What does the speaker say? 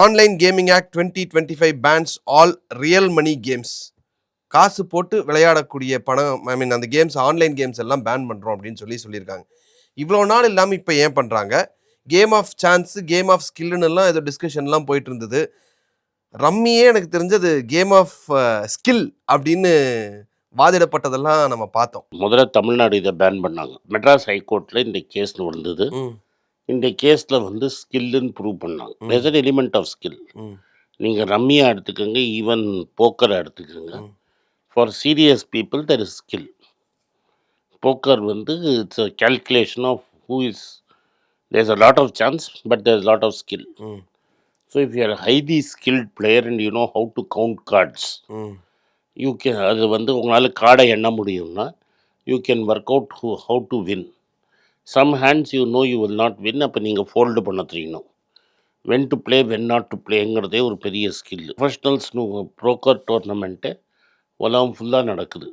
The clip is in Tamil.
Online gaming act 2025 bans all real money games. காசு போட்டு விளையாடக்கூடிய பணம், ஐ மீன் அந்த கேம்ஸ், ஆன்லைன் கேம்ஸ் எல்லாம் பேன் பண்ணுறோம் அப்படின்னு சொல்லியிருக்காங்க. இவ்வளோ நாள் இல்லாமல் இப்போ ஏன் பண்ணுறாங்க? Game of chance, game of ஸ்கில்லுன்னு எல்லாம் ஏதோ டிஸ்கஷன்லாம் போயிட்டு இருந்தது. ரம்மியே எனக்கு தெரிஞ்சது கேம் ஆஃப் ஸ்கில் அப்படின்னு வாதிடப்பட்டதெல்லாம் நம்ம பார்த்தோம். முதல்ல தமிழ்நாடு இதை பேன் பண்ணாங்க. மெட்ராஸ் ஹைகோர்ட்டில் இந்த கேஸ் வந்தது. இந்த கேஸில் வந்து ஸ்கில்லுன்னு ப்ரூவ் பண்ணாங்க. there's an element of skill. நீங்கள் ரம்மியா எடுத்துக்கோங்க, ஈவன் போக்கரை எடுத்துக்கோங்க. For serious people there is skill. Poker வந்து it's a calculation of who is, there's a lot of chance but there's lot of skill. So if you are highly skilled player and you know how to count cards, you can, அது வந்து உங்களால் கார்டை எண்ண முடியும்னா you can work out how to win. Some hands you know you will not win. அப்போ நீங்கள் ஃபோல்டு பண்ண தெரியணும். When to play, when not to ப்ளேங்கிறதே ஒரு பெரிய ஸ்கில். ப்ரொஃபஷ்னல்ஸ்னு ப்ரோக்கர் டோர்னமெண்ட்டு உலகம் ஃபுல்லாக நடக்குது.